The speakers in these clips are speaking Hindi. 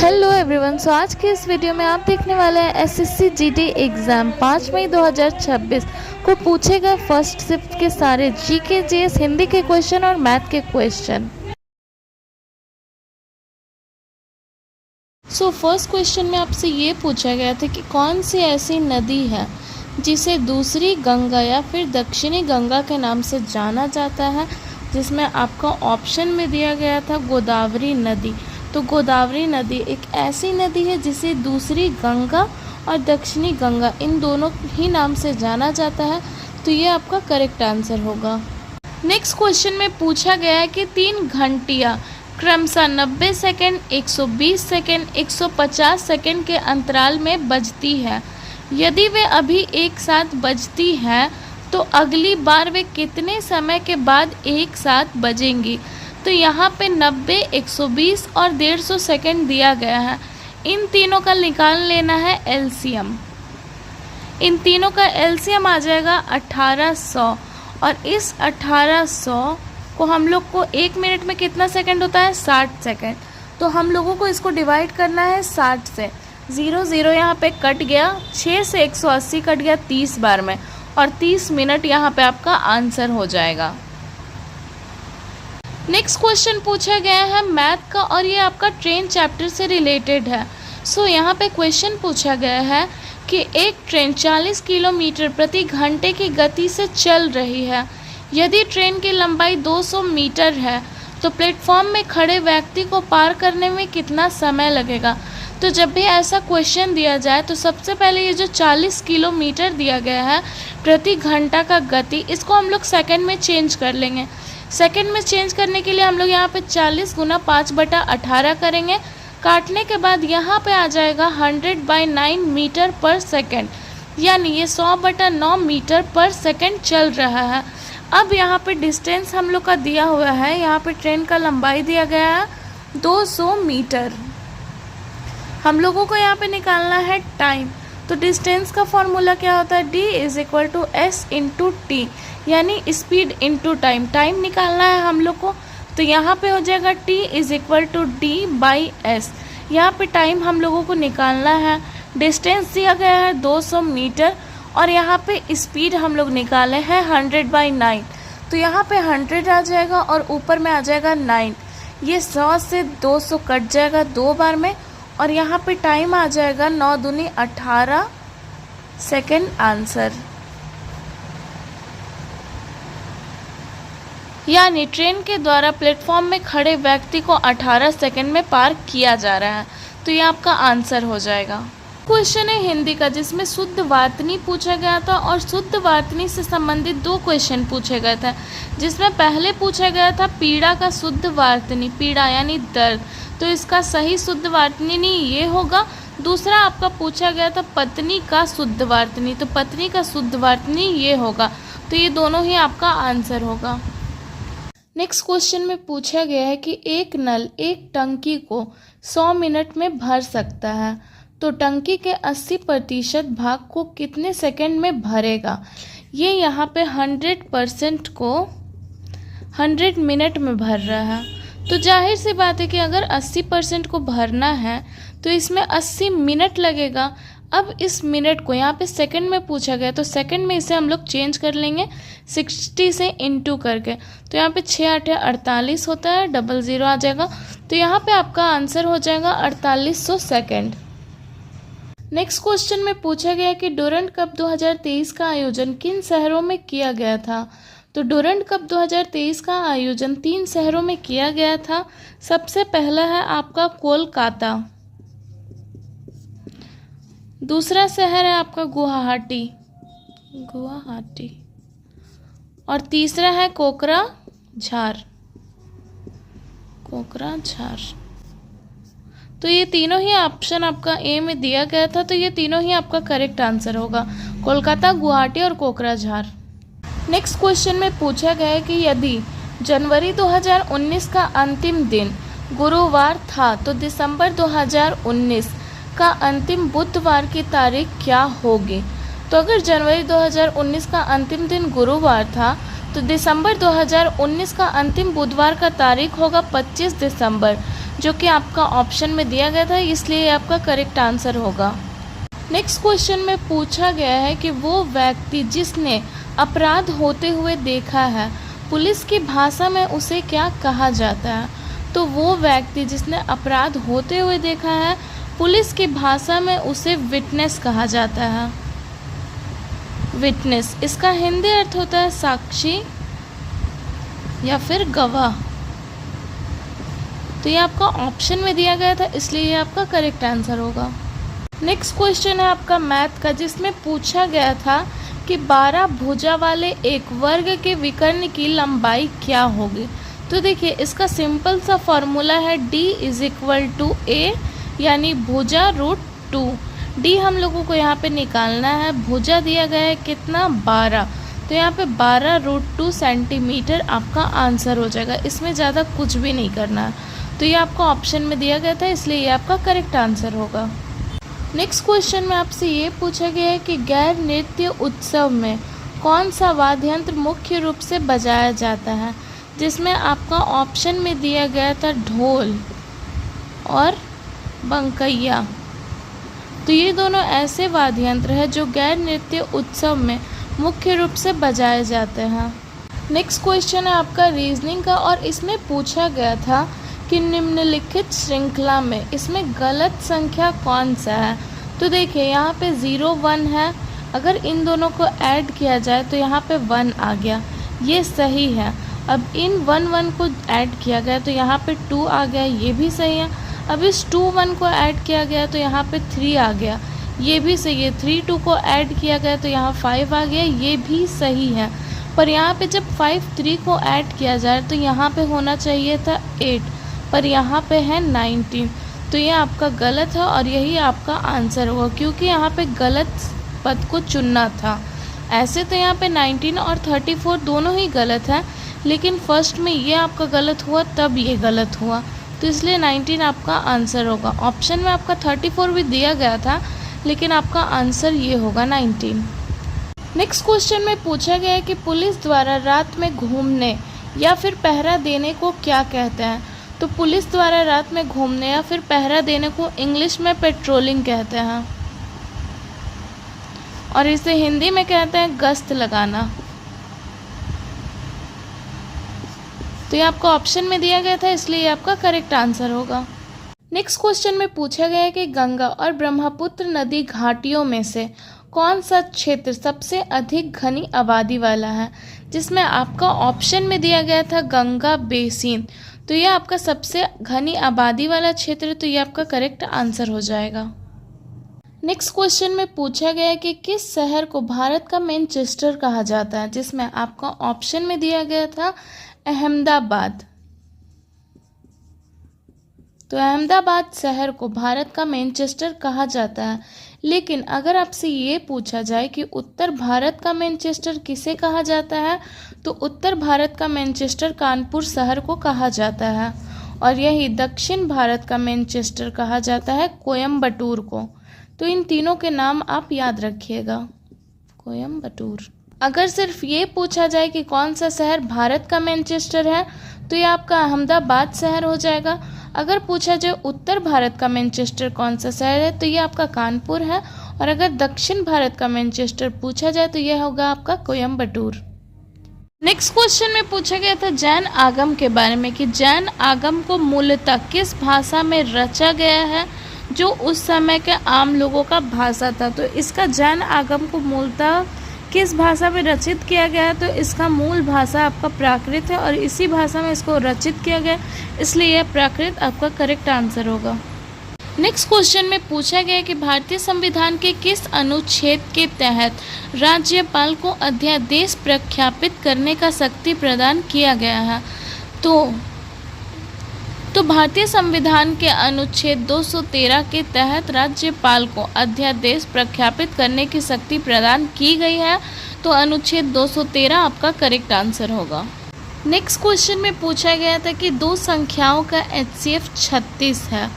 Hello everyone. सो आज के इस वीडियो में आप देखने वाले हैं एसएससी जीडी एग्ज़ाम 5 मई 2026 को पूछे गए फर्स्ट शिफ्ट के सारे जीके जीएस हिंदी के क्वेश्चन और मैथ के क्वेश्चन। सो फर्स्ट क्वेश्चन में आपसे ये पूछा गया था कि कौन सी ऐसी नदी है जिसे दूसरी गंगा या फिर दक्षिणी गंगा के नाम से जाना जाता है, जिसमें आपका ऑप्शन में दिया गया था गोदावरी नदी। तो गोदावरी नदी एक ऐसी नदी है जिसे दूसरी गंगा और दक्षिणी गंगा इन दोनों ही नाम से जाना जाता है। तो ये आपका करेक्ट आंसर होगा। नेक्स्ट क्वेश्चन में पूछा गया है कि 3 घंटियाँ क्रमशः 90 सेकेंड, 120 सेकेंड, 150 सेकेंड के अंतराल में बजती है। यदि वे अभी एक साथ बजती हैं तो अगली बार वे कितने समय के बाद एक साथ बजेंगी। तो यहाँ पे 90, 120 और 150 सेकेंड दिया गया है। इन तीनों का निकाल लेना है एलसीएम। इन तीनों का एलसीएम आ जाएगा 1800 और इस 1800 को हम लोग को 1 मिनट में कितना सेकंड होता है, 60 सेकंड। तो हम लोगों को इसको डिवाइड करना है 60 से। 0 0 यहाँ पे कट गया, 6 से 180 कट गया 30 बार में, और 30 मिनट यहाँ पे आपका आंसर हो जाएगा। नेक्स्ट क्वेश्चन पूछा गया है मैथ का और ये आपका ट्रेन चैप्टर से रिलेटेड है। सो यहाँ पे क्वेश्चन पूछा गया है कि एक ट्रेन 40 किलोमीटर प्रति घंटे की गति से चल रही है। यदि ट्रेन की लंबाई 200 मीटर है तो प्लेटफॉर्म में खड़े व्यक्ति को पार करने में कितना समय लगेगा। तो जब भी ऐसा क्वेश्चन दिया जाए तो सबसे पहले ये जो 40 किलोमीटर दिया गया है प्रति घंटा का गति, इसको हम लोग सेकंड में चेंज कर लेंगे। सेकंड में चेंज करने के लिए हम लोग यहाँ पे 40 गुना 5/18 करेंगे। काटने के बाद यहाँ पे आ जाएगा 100/9 मीटर पर सेकंड, यानी ये 100/9 मीटर पर सेकंड चल रहा है। अब यहाँ पे डिस्टेंस हम लोग का दिया हुआ है, यहाँ पे ट्रेन का लंबाई दिया गया है 200 मीटर। हम लोगों को यहाँ पे निकालना है टाइम। तो डिस्टेंस का फॉर्मूला क्या होता है, D=S/T, यानी स्पीड इनटू टाइम। टाइम निकालना है हम लोग को, तो यहाँ पे हो जाएगा T=D/S। यहाँ पे टाइम हम लोगों को निकालना है। डिस्टेंस दिया गया है 200 मीटर और यहाँ पे स्पीड हम लोग निकाले हैं 100/9। तो यहाँ पे 100 आ जाएगा और ऊपर में आ जाएगा 9। ये 100 से 200 कट जाएगा 2 बार में, और यहाँ पे टाइम आ जाएगा 9 दूनी 18 सेकेंड आंसर। यानी ट्रेन के द्वारा प्लेटफॉर्म में खड़े व्यक्ति को 18 सेकेंड में पार किया जा रहा है। तो ये आपका आंसर हो जाएगा। क्वेश्चन है हिंदी का, जिसमें शुद्ध वार्तनी पूछा गया था और शुद्ध वार्तनी से संबंधित 2 क्वेश्चन पूछे गए थे। जिसमें पहले पूछा गया था पीड़ा का शुद्ध वार्तनी, पीड़ा यानी दर्द, तो इसका सही शुद्ध वार्तनी ये होगा। दूसरा आपका पूछा गया था पत्नी का शुद्ध वार्तनी, तो पत्नी का शुद्ध वार्तनी ये होगा। तो ये दोनों ही आपका आंसर होगा। नेक्स्ट क्वेश्चन में पूछा गया है कि एक नल एक टंकी को 100 मिनट में भर सकता है, तो टंकी के 80% भाग को कितने सेकंड में भरेगा। ये यहाँ पे 100% को 100 मिनट में भर रहा है। तो जाहिर सी बात है कि अगर 80% को भरना है तो इसमें 80 मिनट लगेगा। अब इस मिनट को यहाँ पे सेकंड में पूछा गया, तो सेकंड में इसे हम लोग चेंज कर लेंगे 60 से इंटू करके। तो यहाँ पे 6 8 48 होता है, 00 आ जाएगा। तो यहाँ पे आपका आंसर हो जाएगा 4800 सेकेंड। नेक्स्ट क्वेश्चन में पूछा गया कि डूरंड कप 2023 का आयोजन किन शहरों में किया गया था। तो डूरंड कप 2023 का आयोजन 3 शहरों में किया गया था। सबसे पहला है आपका कोलकाता, दूसरा शहर है आपका गुवाहाटी, और तीसरा है कोकराझार। तो ये तीनों ही ऑप्शन आपका ए में दिया गया था, तो ये तीनों ही आपका करेक्ट आंसर होगा, कोलकाता, गुवाहाटी और कोकराझार। नेक्स्ट क्वेश्चन में पूछा गया है कि यदि जनवरी 2019 का अंतिम दिन गुरुवार था तो दिसंबर 2019 का अंतिम बुधवार की तारीख क्या होगी। तो अगर जनवरी 2019 का अंतिम दिन गुरुवार था तो दिसंबर 2019 का अंतिम बुधवार का तारीख होगा 25 दिसंबर, जो कि आपका ऑप्शन में दिया गया था, इसलिए ये आपका करेक्ट आंसर होगा। नेक्स्ट क्वेश्चन में पूछा गया है कि वो व्यक्ति जिसने अपराध होते हुए देखा है, पुलिस की भाषा में उसे क्या कहा जाता है? तो वो व्यक्ति जिसने अपराध होते हुए देखा है, पुलिस की भाषा में उसे विटनेस कहा जाता है। विटनेस, इसका हिंदी अर्थ होता है साक्षी या फिर गवाह। तो ये आपका ऑप्शन में दिया गया था, इसलिए ये आपका करेक्ट आंसर होगा। नेक्स्ट क्वेश्चन है आपका मैथ का, जिसमें पूछा गया था कि 12 भुजा वाले एक वर्ग के विकर्ण की लंबाई क्या होगी? तो देखिए, इसका सिंपल सा फॉर्मूला है D = A, यानी भुजा √2। D हम लोगों को यहाँ पे निकालना है, भुजा दिया गया है कितना 12, तो यहाँ पे 12√2 सेंटीमीटर आपका आंसर हो जाएगा। इसमें ज़्यादा कुछ भी नहीं करना है, तो ये आपको ऑप्शन में दिया गया था, इसलिए ये आपका करेक्ट आंसर होगा। नेक्स्ट क्वेश्चन में आपसे ये पूछा गया है कि गैर नृत्य उत्सव में कौन सा वाद्य मुख्य रूप से बजाया जाता है? जिसमें आपका ऑप्शन में दिया गया था ढोल और बंकैया। तो ये दोनों ऐसे वाद्य यंत्र हैं जो गैर नृत्य उत्सव में मुख्य रूप से बजाए जाते हैं। नेक्स्ट क्वेश्चन है आपका रीजनिंग का, और इसमें पूछा गया था कि निम्नलिखित श्रृंखला में इसमें गलत संख्या कौन सा है? तो देखिए, यहाँ पे 0 1 है, अगर इन दोनों को ऐड किया जाए तो यहाँ पे 1 आ गया, ये सही है। अब इन 1 1 को ऐड किया गया तो यहाँ पे 2 आ गया, ये भी सही है। अब इस 2 1 को ऐड किया गया तो यहाँ पे 3 आ गया, ये भी सही है। 3 2 को ऐड किया गया तो यहाँ 5 आ गया, ये भी सही है। पर यहाँ पे जब 5 3 को ऐड किया जाए तो यहाँ पे होना चाहिए था 8, पर यहाँ पे है 19, तो ये आपका गलत है और यही आपका आंसर होगा, क्योंकि यहाँ पे गलत पद को चुनना था। ऐसे तो यहाँ पे 19 और 34 दोनों ही गलत है, लेकिन फर्स्ट में ये आपका गलत हुआ तब ये गलत हुआ, तो इसलिए 19 आपका आंसर होगा। ऑप्शन में आपका 34 भी दिया गया था, लेकिन आपका आंसर ये होगा 19। नेक्स्ट क्वेश्चन में पूछा गया है कि पुलिस द्वारा रात में घूमने या फिर पहरा देने को क्या कहते हैं? तो पुलिस द्वारा रात में घूमने या फिर पहरा देने को इंग्लिश में पेट्रोलिंग कहते हैं, और इसे हिंदी में कहते हैं गश्त लगाना। तो ये आपको ऑप्शन में दिया गया था, इसलिए ये आपका करेक्ट आंसर होगा। नेक्स्ट क्वेश्चन में पूछा गया है कि गंगा और ब्रह्मपुत्र नदी घाटियों में से कौन सा क्षेत्र सबसे अधिक घनी आबादी वाला है? जिसमें आपका ऑप्शन में दिया गया था गंगा बेसिन, तो ये आपका सबसे घनी आबादी वाला क्षेत्र, तो ये आपका करेक्ट आंसर हो जाएगा। नेक्स्ट क्वेश्चन में पूछा गया है कि किस शहर को भारत का मैनचेस्टर कहा जाता है? जिसमें आपका ऑप्शन में दिया गया था अहमदाबाद। तो अहमदाबाद शहर को भारत का मैनचेस्टर कहा जाता है, लेकिन अगर आपसे ये पूछा जाए कि उत्तर भारत का मैनचेस्टर किसे कहा जाता है, तो उत्तर भारत का मैनचेस्टर कानपुर शहर को कहा जाता है, और यही दक्षिण भारत का मैनचेस्टर कहा जाता है कोयम्बटूर को। तो इन तीनों के नाम आप याद रखिएगा, कोयम्बटूर। अगर सिर्फ ये पूछा जाए कि कौन सा शहर भारत का मैनचेस्टर है, तो ये आपका अहमदाबाद शहर हो जाएगा। अगर पूछा जाए उत्तर भारत का मैनचेस्टर कौन सा शहर है, तो ये आपका कानपुर है, और अगर दक्षिण भारत का मैनचेस्टर पूछा जाए तो यह होगा आपका कोयम्बटूर। नेक्स्ट क्वेश्चन में पूछा गया था जैन आगम के बारे में कि जैन आगम को मूलतः किस भाषा में रचा गया है जो उस समय के आम लोगों का भाषा था? तो इसका जैन आगम को मूलतः किस भाषा में रचित किया गया है? तो इसका मूल भाषा आपका प्राकृत है, और इसी भाषा में इसको रचित किया गया, इसलिए यह प्राकृत आपका करेक्ट आंसर होगा। नेक्स्ट क्वेश्चन में पूछा गया कि भारतीय संविधान के किस अनुच्छेद के तहत राज्यपाल को अध्यादेश प्रख्यापित करने का शक्ति प्रदान किया गया है? तो भारतीय संविधान के अनुच्छेद 213 के तहत राज्यपाल को अध्यादेश प्रख्यापित करने की शक्ति प्रदान की गई है, तो अनुच्छेद 213 आपका करेक्ट आंसर होगा। नेक्स्ट क्वेश्चन में पूछा गया था कि दो संख्याओं का HCF 36 है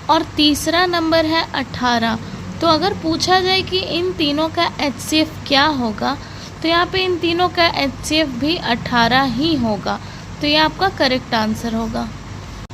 और तीसरा नंबर है 18। तो अगर पूछा जाए कि इन तीनों का HCF क्या होगा, तो यहाँ पे इन तीनों का HCF भी 18 ही होगा, तो ये आपका करेक्ट आंसर होगा।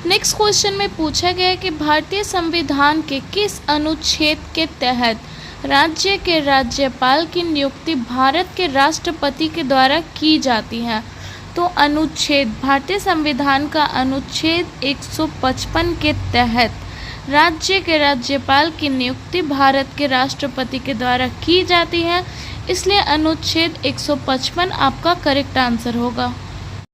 नेक्स्ट क्वेश्चन में पूछा गया है कि भारतीय संविधान के किस अनुच्छेद के तहत राज्य के राज्यपाल की नियुक्ति भारत के राष्ट्रपति के द्वारा की जाती है। तो भारतीय संविधान का अनुच्छेद 155 के तहत राज्य के राज्यपाल की नियुक्ति भारत के राष्ट्रपति के द्वारा की जाती है, इसलिए अनुच्छेद 155 आपका करेक्ट आंसर होगा।